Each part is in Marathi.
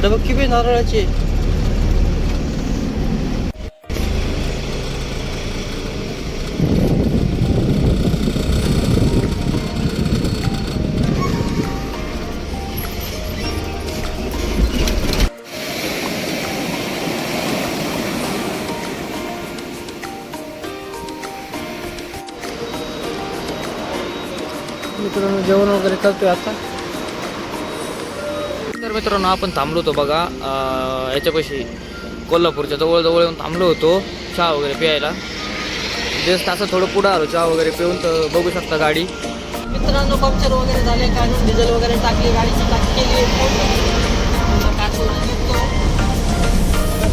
बघ बी नारळाची. मित्रांनो जेवण वगैरे करतोय आता. तर मित्रांनो आपण थांबलो होतो बघा याच्यापाशी कोल्हापूरच्या जवळ येऊन थांबलो होतो चहा वगैरे प्यायला. जस्ट असं थोडं पुढं आलो चहा वगैरे पिऊन, तर बघू शकता गाडी. मित्रांनो पंक्चर वगैरे झाले, काढून डिझेल वगैरे टाकली, गाडीची टाकी केली.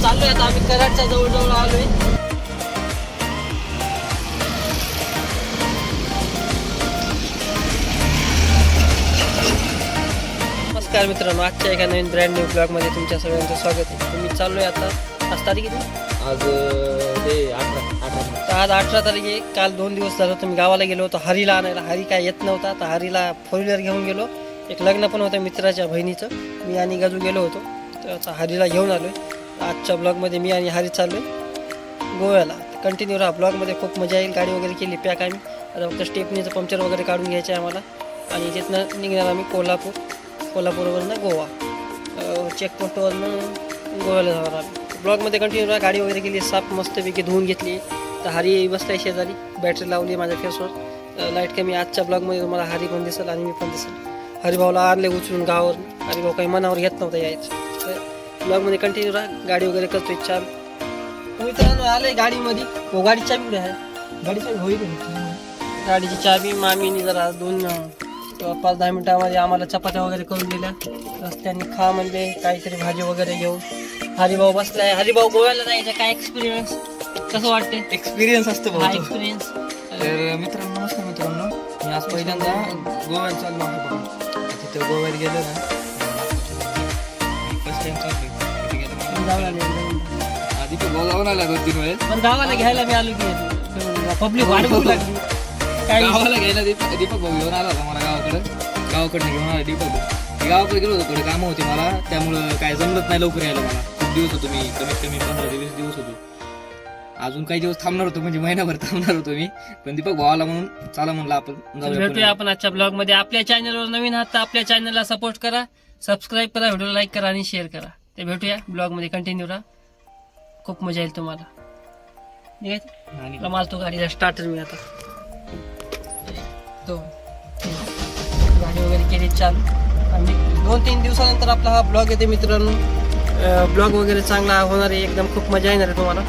चाललोय आता आम्ही कराडच्या जवळ आलोय. नमस्कार मित्रांनो, आजच्या एका नवीन ब्रँड न्यू ब्लॉगमध्ये तुमच्या सगळ्यांचं स्वागत आहे. तुम्ही चाललोय आता, आज तारीख किती? आज ते 18. आज 18 तारीख आहे. काल 2 दिवस झालं होतं मी गावाला गेलो होतो हरीला आणायला. हरी काय येत नव्हता, तर हरीला 4 व्हीलर घेऊन गेलो. एक लग्न पण होतं मित्राच्या बहिणीचं, मी आणि गजू गेलो होतो, तर आता हरीला घेऊन आलो आहे. आजच्या ब्लॉगमध्ये मी आणि हरी चाललो आहे गोव्याला. कंटिन्यू राहा ब्लॉगमध्ये, खूप मजा येईल. गाडी वगैरे केली पॅक आम्ही. आता फक्त स्टेपनीचं पंक्चर वगैरे काढून घ्यायचं आहे आम्हाला, आणि तिथनं निघणार आम्ही कोल्हापूरवरनं गोवा. चेकपोस्टवरनं गोव्याला जाणार आम्ही. ब्लॉगमध्ये कंटिन्यू राहा. गाडी वगैरे केली साफ मस्तपैकी धुवून घेतली. तर हरी बसला आहे शेजारी, बॅटरी लावली माझ्या फेसवर. लाईट कमी. आजच्या ब्लॉगमध्ये तुम्हाला हरी पण दिसेल आणि मी पण दिसेल. हरिभाऊला आणले उचलून गावावर. हरिभाऊ काही मनावर घेत नव्हता यायचं. तर ब्लॉगमध्ये कंटिन्यू राहा. गाडी वगैरे करतोय छान. मित्रांनो आले गाडीमध्ये. हो गाडी चाबी कुठे आहे? गाडी चाबी होईल. गाडीची चाबी मामीने जरा 2-5-10 मिनिटामध्ये आम्हाला चपात्या वगैरे करून दिल्या. रस्त्याने खा म्हणले, काहीतरी भाजी वगैरे घेऊन. हरिभाऊ बसलाय. हरिभाऊ गोव्याला जायचं काय एक्सपिरियन्स कसं वाटते? एक्सपिरियन्स असतो हा एक्सपिरियन्स. तर मित्रांनो नमस्कार मित्रांनो, मी आज पहिल्यांदा गोव्याला चाललो आहे. तिथं गोव्याला गेलो ना, फर्स्ट टाइम चाललो. आधी तो जाऊन आला 2-3 वेळेस, पण गावाला घ्यायला मी आलो की पब्लिक वाढ बघू लागली. काय गावाला घ्यायला दीपक भाऊ घेऊन आला होता मला गावाकडनं घेऊन आला दीपक भाऊ. गावाकडे गेलो होतो, थोडे कामं होती मला, त्यामुळं काय जमलंच नाही लवकर यायला. मला खूप दिवस होतो, मी कमीत कमी 15-20 दिवस होतो. अजून काही दिवस थांबणार होतो, म्हणजे महिनाभर थांबणार होतो मी, पण दीपक भावाला म्हणून चला म्हणलं आपण भेटूया आपण आजच्या ब्लॉग मध्ये. आपल्या चॅनलवर नवीन आहात तर आपल्या चॅनलला सपोर्ट करा, सबस्क्राईब करा, व्हिडिओ लाईक करा आणि शेअर करा. ते भेटूया ब्लॉग मध्ये. कंटिन्यू राहा, खूप मजा येईल तुम्हाला. मारतो गाडीला स्टार्टर मी आता. तो गाडी वगैरे केली चालू. आणि 2-3 दिवसानंतर आपला हा ब्लॉग येते मित्रांनो. ब्लॉग वगैरे चांगला होणार आहे, एकदम खूप मजा येणार आहे तुम्हाला.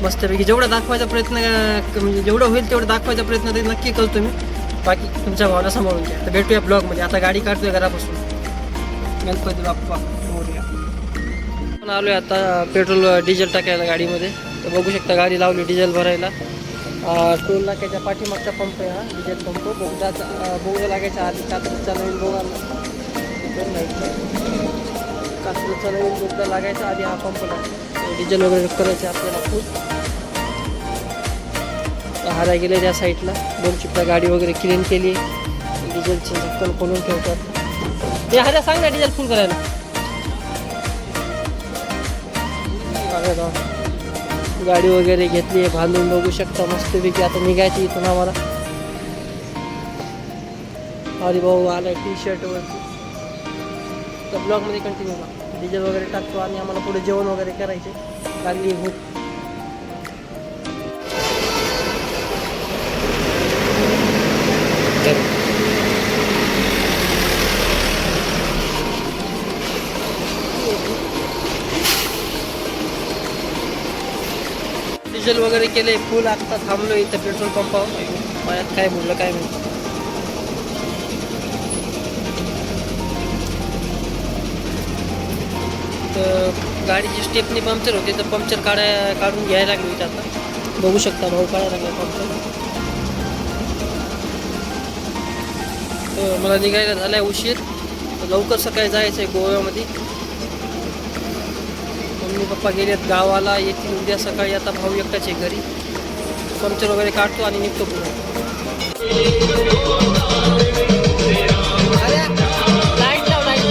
मस्तपैकी जेवढं दाखवायचा प्रयत्न, म्हणजे जेवढं होईल तेवढं दाखवायचा प्रयत्न ते नक्की करतो मी. बाकी तुमच्या भावना सांभाळून घ्या. तर भेटूया ब्लॉगमध्ये. आता गाडी काढतोय घरापासून. गणपती बाप्पा मोरया. आपण आलोय आता पेट्रोल डिझेल टाकायला गाडीमध्ये. तर बघू शकता गाडी लावली डिझेल भरायला. टोल नाक्याच्या पाठीमागचा पंप आहे हा डिझेल पंप. बोगदा लागायच्या आधी कात्रजचा नवीन बोगदा, कात्रजचा नवीन बोगदा लागायचा आधी हा पंप लागतो. डिझेल वगैरे करायचे आपल्याला फुल. हारा गेले त्या साईडला. 2 चिपटा गाडी वगैरे क्लीन केली. डिझेलचे झक्कन खोलून ठेवतात. ते हाऱ्या सांग ना डिझेल फुल करायला. गाडी वगैरे घेतली आहे बांधून, बघू शकता मस्तपैकी. आता निघायची इथून आम्हाला. हरिभाऊ आलाय टी-शर्ट वरती. तर ब्लॉगमध्ये कंटिन्यू करा. डिझेल वगैरे टाकतो आणि आम्हाला पुढे जेवण वगैरे करायचे. लागली भूक. डिझेल वगैरे केले फुल. आता थांबलो इथं पेट्रोल पंपावर. माझ्यात काय बोललं काय माहिती. तर गाडीची स्टेपनी पंक्चर होते, तर पंक्चर काढून घ्यायला लागली इथं. आता बघू शकता भाऊ काढायला लागला पंक्चर. तर मला निघायला झालाय उशीर. तर लवकर सकाळी जायचं आहे गोव्यामध्ये. मम्मी पप्पा गेलेत गावाला, येतील उद्या सकाळी. आता भाऊ एकटाच आहे घरी. पंक्चर वगैरे काढतो आणि निघतो पुढे. लाईट लाव, लाईट.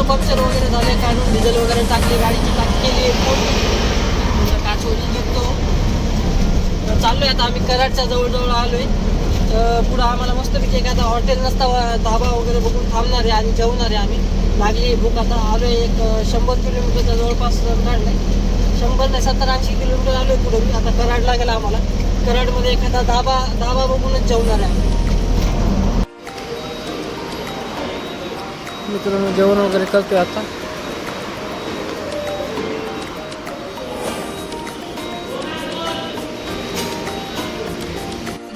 पंक्चर वगैरे झाले, काढून डिझेल वगैरे टाकले, गाडीची टाकी केली पूर्ण, काच वगैरे निघतो. तर चाललोय आता आम्ही कराडच्या जवळजवळ आलोय. तर पुढं आम्हाला मस्तपैकी एखादा हॉटेल नसता धाबा वगैरे बघून थांबणार आहे आणि जेवणार आहे आम्ही. लागली भूक आता. आलोय एक 100 किलोमीटरच्या जवळपास काढलाय. 100 नाही 70-80 किलोमीटर आलोय पुढे मी. आता कराड लागेल आम्हाला. कराडमध्ये एखादा धाबा बघूनच जेवणार आहे आम्ही. मित्रांनो जेवण वगैरे करतोय आता.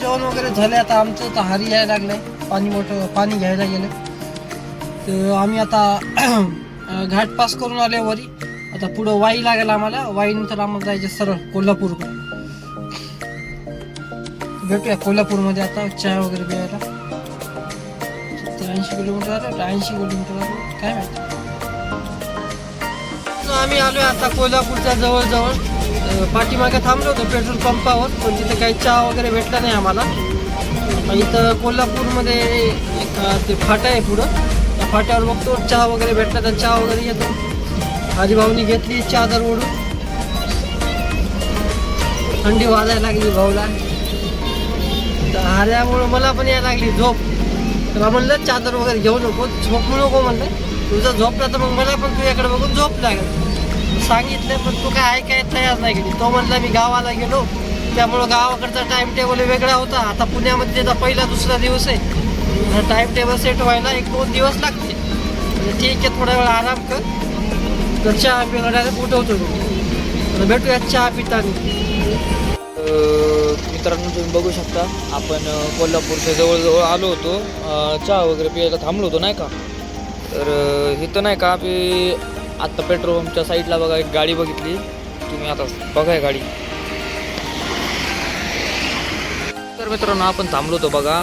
जेवण वगैरे झाले आता आमचं. तर हारी यायला लागलंय, पाणी घ्यायला गेलं. तर आम्ही आता घाट पास करून आले वरी. आता पुढं वाई लागेल आम्हाला. वाईनंतर आम्हाला जायचं सरळ कोल्हापूरकडे. भेटूया कोल्हापूरमध्ये आता चहा वगैरे प्यायला. 80 किलोमीटर आलं, 80 किलोमीटर आलं काय माहिती. आम्ही आलोय आता कोल्हापूरच्या जवळजवळ. पाठीमागे थांबलो होतो पेट्रोल पंपावर, पण तिथे काही चहा वगैरे भेटला नाही आम्हाला. इथं कोल्हापूरमध्ये एक ते फाटा आहे पुढं, त्या फाट्यावर बघतो चहा वगैरे भेटला तर चहा वगैरे घेतो. हरिभाऊनी घेतली चादर ओढून. थंडी वाजायला लागली भाऊला. तर हाऱ्यामुळं मला पण यायला लागली झोप. तर म्हणलं चादर वगैरे घेऊ नको, झोपू नको म्हणलं. तुझं झोपला तर मग मला पण तुझ्याकडे बघून झोप लागेल सांगितलं, पण तू काय ऐकाय तयार नाही गेली. तो म्हणला मी गावाला गेलो, त्यामुळं गावाकडचा टाइम टेबल वेगळा होता. आता पुण्यामध्ये त्याचा पहिला दुसरा दिवस आहे. टाइम टेबल सेट व्हायला 1-2 दिवस लागते. म्हणजे ठीक आहे, थोडा वेळ आराम कर. तर चहा पिणाऱ्याला उठवतो मी. भेटूया चहा पिताना. मित्रांनो तुम्ही बघू शकता आपण कोल्हापूरच्या जवळजवळ आलो होतो. चहा वगैरे प्यायला थांबलो होतो नाही का. तर इथं नाही का आम्ही आत्ता पेट्रोल पंपच्या साईडला बघा एक गाडी बघितली. तुम्ही आता बघाय गाडी. तर मित्रांनो आपण थांबलो होतो बघा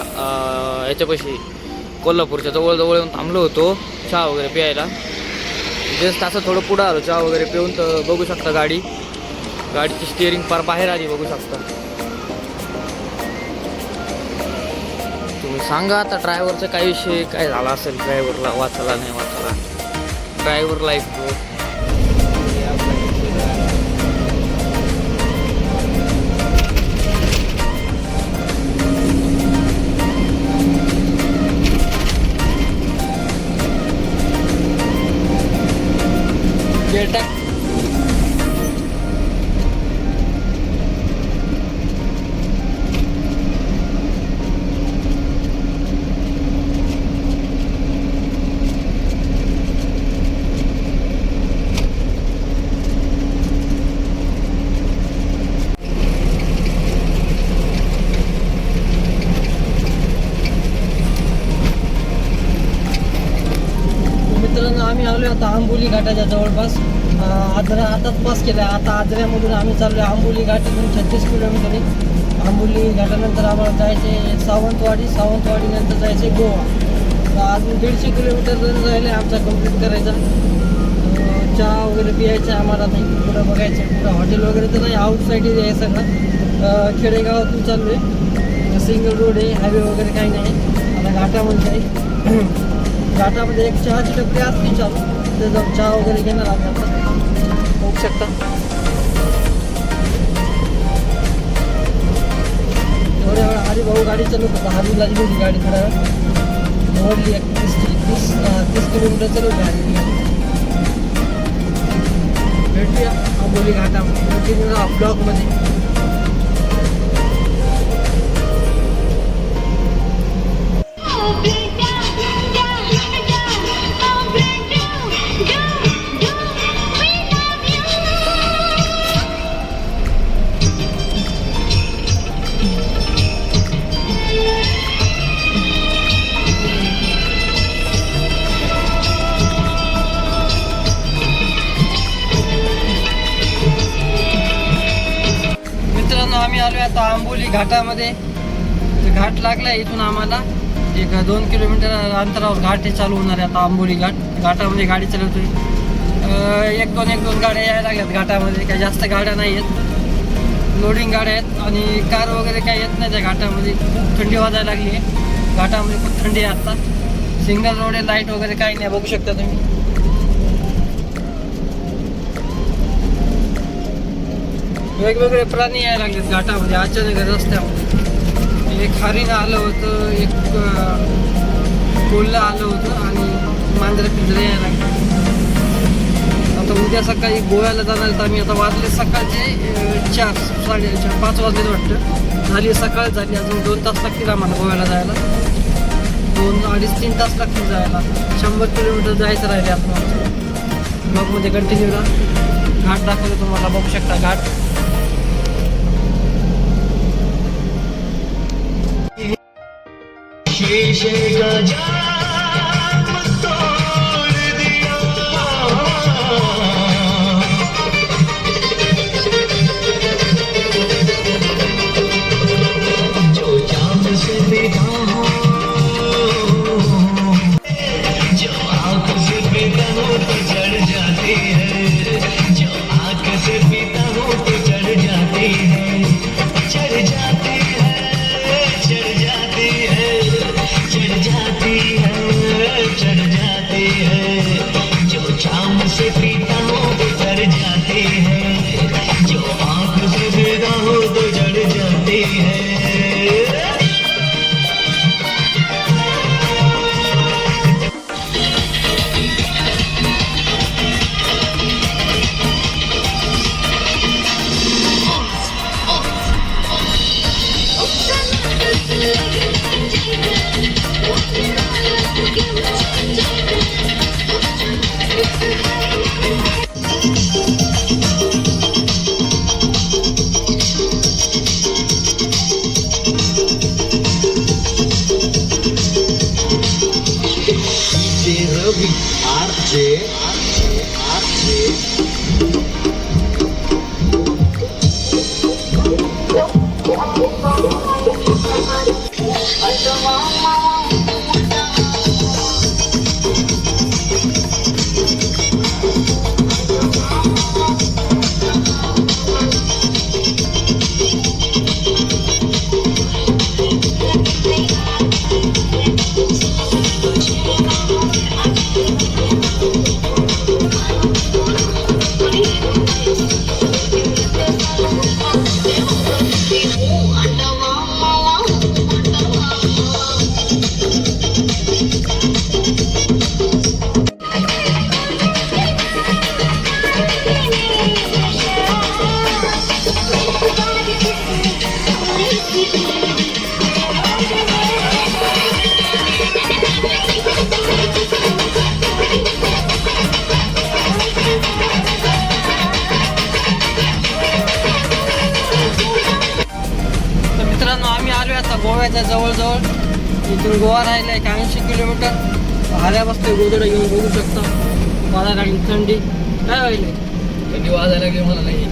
याच्यापाशी कोल्हापूरच्या जवळजवळ येऊन थांबलो होतो चहा वगैरे प्यायला. जस्ट असं थोडं पुढं आलो चहा वगैरे पिऊन. तर बघू शकता गाडीची स्टिअरिंग पार बाहेर आली बघू शकता तुम्ही. सांगा आता ड्रायव्हरचा काय विषय काय झाला असेल. ड्रायव्हरला वाचला नाही वाचला. ड्रायव्हर लाईफ गेट टाक. आम्ही आलो आता आंबोली घाटाच्या जवळपास. आजरा आताच पास केला. आता आजऱ्यामधून आम्ही चाललो आहे आंबोली घाटातून 36 किलोमीटर आहे. आंबोली घाटानंतर आम्हाला जायचे सावंतवाडी नंतर जायचे गोवा. तर अजून 150 किलोमीटर जर राहिले आमचा कंप्लीट करायचा. चहा वगैरे पियायचं आम्हाला नाही. पुढं बघायचं पुढं हॉटेल वगैरे तर नाही, आउटसाईड एरिया आहे सगळं. खेडेगावातून चाललो आहे. सिंगल रोड आहे, हायवे वगैरे काही नाही. आता घाटामध्ये आहे. घाटामध्ये एक चहाची टपरी असते चालू. तिथे जाऊन चहा वगैरे घेणार आम्ही आता. बघू शकता एवढ्या वेळा हरिभाऊ गाडी चालवत होता. हरीला दिली होती गाडी थोड्या वेळ निवडली. 30 किलोमीटर चालवली हरी गाडी. भेटूया आंबोली घाटामध्ये ब्लॉकमध्ये. आम्ही आलो आता आंबोली घाटामध्ये. घाट लागला इथून आम्हाला. एक 2 किलोमीटर अंतरावर घाट हे चालू होणार आहे आता आंबोली घाट. घाटामध्ये गाडी चालवतोय. 1-2 गाड्या यायला लागल्यात घाटामध्ये. काही जास्त गाड्या नाही आहेत. लोडिंग गाड्या आहेत आणि कार वगैरे काही येत नाही त्या घाटामध्ये. खूप थंडी वाजायला लागली आहे घाटामध्ये. खूप थंडी आहे आता. सिंगल रोड आहे, लाईट वगैरे काही नाही बघू शकता तुम्ही. वेगवेगळे प्राणी यायला लागलेत घाटामध्ये अचानक रस्त्यामध्ये. एक हरिण आलं होतं, एक कोल्हा आलं होतं आणि मांजरे पिंजरे यायला लागले. आता उद्या सकाळी गोव्याला जाणार तर आम्ही आता वाजले सकाळचे 4-5 वाजले वाटतं. झाली सकाळ झाली, अजून 2 तास लागतील आम्हाला गोव्याला जायला. 2-2.5-3 तास लागतील जायला. 100 किलोमीटर जायचं राहिले आपण. ब्लॉगमध्ये कंटिन्यू राहा. घाट दाखवतो तुम्हाला, बघू शकता घाट. गोव्याच्या जवळजवळ इथून गोवा राहिला आहे 80 किलोमीटर. हाल्या बसतोय गोदडं घेऊन, बघू शकता. वाजायला लागली थंडी. काय व्हायला थंडी वाजायला लागली मला नाही.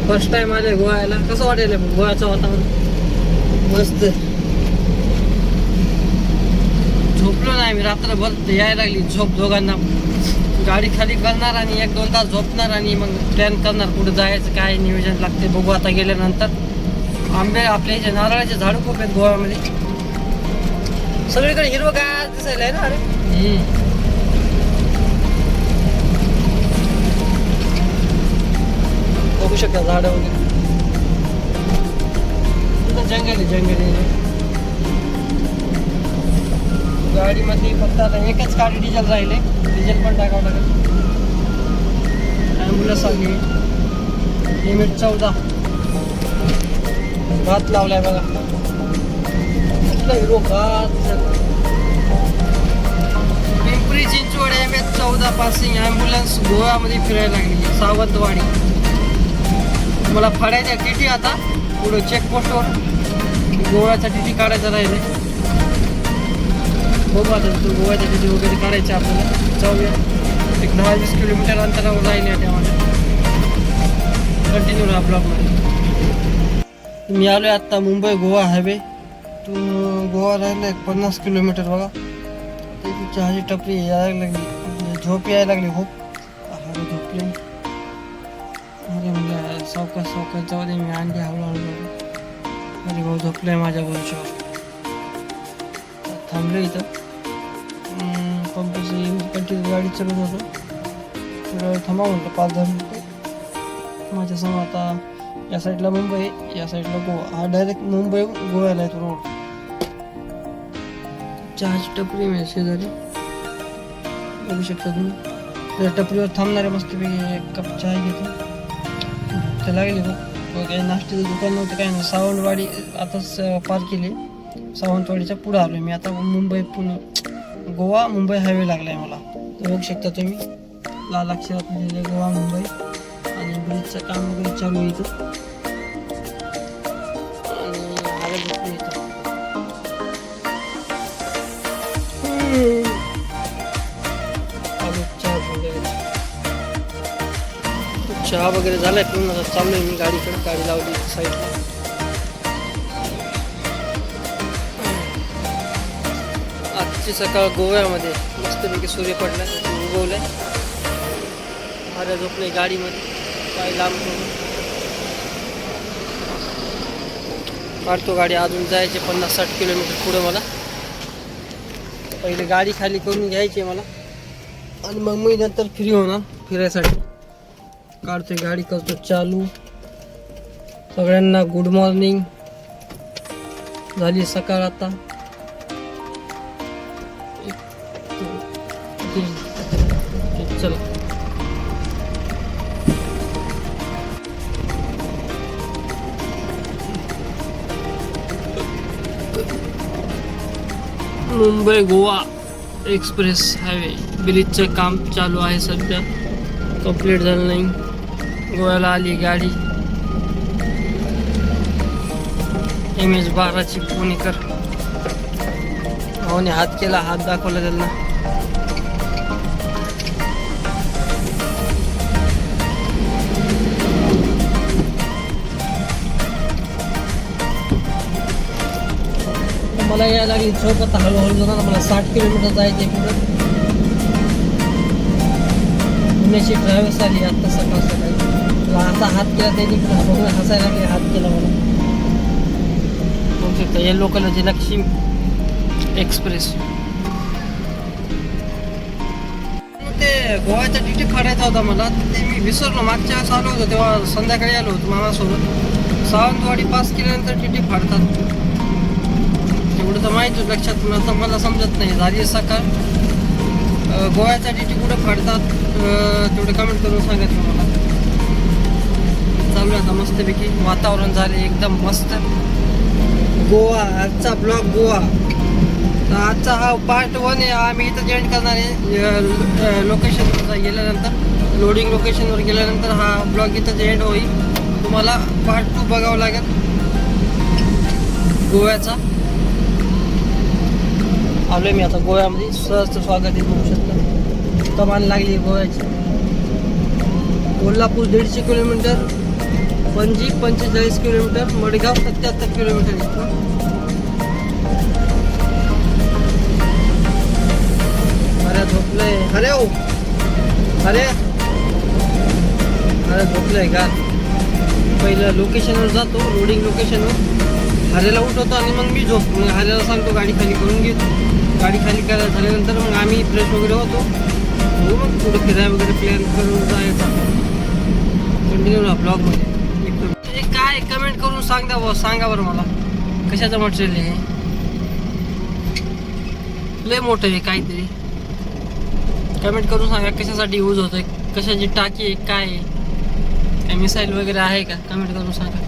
फर्स्ट टाइम आले गोव्याला. कसं वाटेल गोव्याचं वातावरण? मस्त. झोपलो नाही मी रात्रभर, यायला लागली झोप दोघांना. गाडी खाली करणार आणि 1-2 तास झोपणार आणि मग प्लॅन करणार कुठं जायचं, काय नियोजन लागते बघू आता गेल्यानंतर. आंबे आपले जे नारळाचे झाड खूप आहेत गोव्यामध्ये. सगळीकडे हिरवंगार दिसायला आहे ना. अरे बघू शकता झाडं वगैरे. जंगल आहे. गाडीमध्ये फक्त आता एकच गाडी डिझेल राहिले. डिझेल पण टाकावं लागेल. ॲम्ब्युलन्स आली. लिमिट 14. भात लावलाय बघा. Hero Pimpri Chinchwad MS-14 passing ambulance गोव्यामध्ये फिरायला लागली. सावंतवाडी. मला फाडायच्या टीटी आता पुढं चेकपोस्टवर गोव्याचा टीटी काढायचा राहिले. बघू आता गोव्याचा टीटी वगैरे काढायचे आपल्याला. जाऊया. एक 10-20 किलोमीटर अंतरावर राहिले त्यामध्ये. कंटिन्यू राहा ब्लॉगमध्ये. मी आलो आहे आत्ता मुंबई गोवा हायवे. तू गोवा राहिला 50 किलोमीटर बघा. त्याची चहाची टपरी यायला लागली. झोप यायला लागली खूप. अरे झोपले. अरे म्हणजे सावकाश जाऊ दे. मी अंडी हळूहळू. अरे भाऊ झोपले माझ्या बरोबर. थांबलो इथं. पंपाची कंटिन्यू गाडी चालवत होतो. थोडा वेळ थांबा म्हटलं 5-10 मिनिटं. माझ्या समोर आता या साईडला मुंबई, या साईडला गोवा. हा डायरेक्ट मुंबई गोव्याला आहे तो रोड. चहाची टपरी मिळेल शेजारी, बघू शकता तुम्ही. त्या टपरीवर थांबणारे मस्तपैकी एक कप चहा घेतो. ते लागले बघ, काही नाश्त्याचं दुकान नव्हतं काय नाही. सावंतवाडी आताच पार केली. सावंतवाडीच्या पुढे आलो मी आता. मुंबई पुणे गोवा मुंबई हायवे लागलाय मला. बघू शकता तुम्ही, लाल अक्षरात लिहिलेलं गोवा मुंबई. आणि ब्रिजचं काम वगैरे चालू आहे इथं. आणि आलं इथं चहा वगैरे झालाय पिऊन. आता चाललोय मी गाडीकडे. गाडी लावली साईडला. आजची सकाळ गोव्यामध्ये मस्तपैकी सूर्य पडला, उगवलाय. अरे झोपले गाडीमध्ये, पाय लांब करून काढतो गाडी. अजून जायचे 50-60 किलोमीटर पुढे मला. पहिले गाडी खाली करून घ्यायची मला, आणि मग मी नंतर फ्री होणार फिरायसाठी. काढतोय गाडी, करतो चालू. सगळ्यांना गुड मॉर्निंग. झाली सकाळ आता. चला मुंबई गोवा एक्सप्रेस हायवे. ब्रिजचं काम चालू आहे सध्या, कंप्लीट झालं नाही. गोव्याला आली गाडी. MH12ची पुणेकर. भाऊने हात केला, हात दाखवला त्यांना. मला यायला लागली झोप आता. हळूहळू जाणार. मला 60 किलोमीटर जायचे पुढं. पुण्याची ट्रॅव्हल्स आली आता सकाळ सकाळी. असा हात केला त्यांनी, बघून हसायला लागले. हात केला मला. बघू शकता येलो कलरची लक्ष्मी एक्सप्रेस. ते गोव्याचा टिटी फाडायचा होता मला, ते मी विसरलो. मागच्या वेळेस आलो होतो तेव्हा संध्याकाळी आलो होतो मामासोबत. सावंतवाडी पास केल्यानंतर टिटी फाडतात एवढं तर माहिती लक्षात. पण आता मला समजत नाही. झाली सकाळ. गोव्याचा टिटी कुठं फाडतात तेवढं कमेंट करून सांगायचं मला. चालू आहे आता मस्तपैकी. वातावरण झाले एकदम मस्त. गोवा आजचा ब्लॉग गोवा. तर आजचा हा पार्ट 1 आहे. आम्ही इथं जॉईन करणार आहे. लोकेशनवर गेल्यानंतर, लोडिंग लोकेशनवर गेल्यानंतर हा ब्लॉग इथं एंड होईल. तुम्हाला पार्ट 2 बघावं लागेल गोव्याचा. आलो मी आता गोव्यामध्ये. सहज स्वागत आहे, बघू शकता. कमान लागली गोव्याची. Kolhapur 150 kilometre, Panaji 45 kilometre, Madgaon 77 kilometre इथून. अरे झोपलंय. अरे हो, अरे अरे झोपलंय का. पहिलं लोकेशनवर जातो, लोडिंग लोकेशनवर. हरेला उठवतो आणि मग मी झोपतो. मग हरेला सांगतो गाडी खाली करून घेतो. गाडी खाली करायला झाल्यानंतर मग आम्ही फ्रेश वगैरे होतो. मग पुढे फिरायला वगैरे प्लॅन करून जायचा. कंटिन्यू ना ब्लॉगमध्ये. काय कमेंट करून सांगा बरं मला, कशाचं मटेरियल आहे. लय मोठं आहे काहीतरी. कमेंट करून सांगा कशासाठी यूज होतं आहे, कशाची टाकी आहे, काय आहे, काय मिसाईल वगैरे आहे का. कमेंट करून सांगा.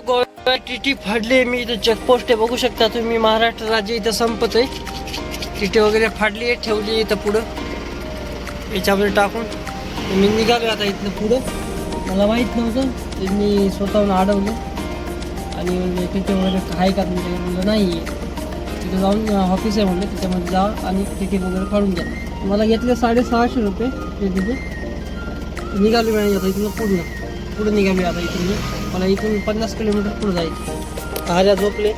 गोव्या टीटी फाडली मी. इथं चेकपोस्ट आहे, बघू शकता तुम्ही. महाराष्ट्र राज्य इथं संपत आहे. टीटी वगैरे फाडली आहे, ठेवली इथं पुढं याच्यामध्ये टाकून. मी निघालो आता इथनं पुढं. मला माहीत नव्हतं, त्यांनी स्वतःहून अडवलं आणि म्हणजे तिथे वगैरे आहे का तुमच्याकडे. म्हणलं नाही आहे. तिथे जाऊन ऑफिस आहे म्हणलं, त्याच्यामध्ये जा आणि तिकीट वगैरे काढून घ्या. मला घेतले 650 रुपये तिथे. निघालो मी आता इथून पुढं निघालो आता इथून. मला इथून 50 किलोमीटर पुढं जायचं. हाऱ्या झोपले.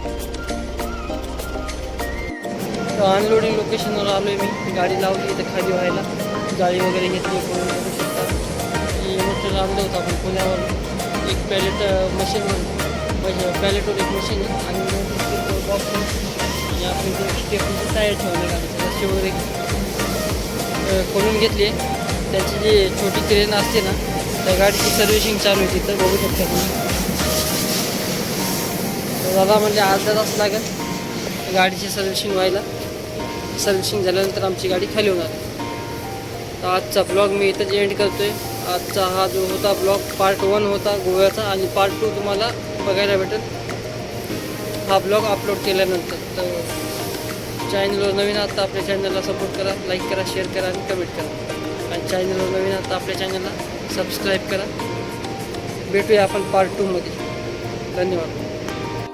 अनलोडिंग लोकेशनवर आलो आहे मी. गाडी लावली इथं खाली व्हायला. गाडी वगैरे घेतली. बघू शकता मोठं आणलं होतं आपण पुण्यावर. एक पॅलेट मशीन, म्हणजे पॅलेटवर एक मशीन आहे आणि बॉक्स आणि आपण स्टेपची टायर ठेवले गाडीचे रस्ते वगैरे खोलून घेतले. त्याची जी छोटी क्रेन असते ना त्या गाडीची सर्व्हिसिंग चालू आहे तिथं, बघू शकता तुम्ही. तर दादा म्हणजे अर्धा तास लागेल गाडीची सर्व्हिसिंग व्हायला. सर्व्हिसिंग झाल्यानंतर आमची गाडी खाली होणार आहे. तर आजचा ब्लॉग मी इथंच एंड करतो आहे. आजचा हा जो होता ब्लॉग पार्ट 1 होता गोव्याचा, आणि पार्ट 2 तुम्हाला बघायला भेटेल हा ब्लॉग अपलोड केल्यानंतर. तर चॅनलवर नवीन आता आपल्या चॅनलला सपोर्ट करा, लाईक करा, शेअर करा आणि कमेंट करा. आणि चॅनलवर नवीन आता आपल्या चॅनलला सबस्क्राईब करा. भेटूया आपण पार्ट 2 मध्ये. धन्यवाद.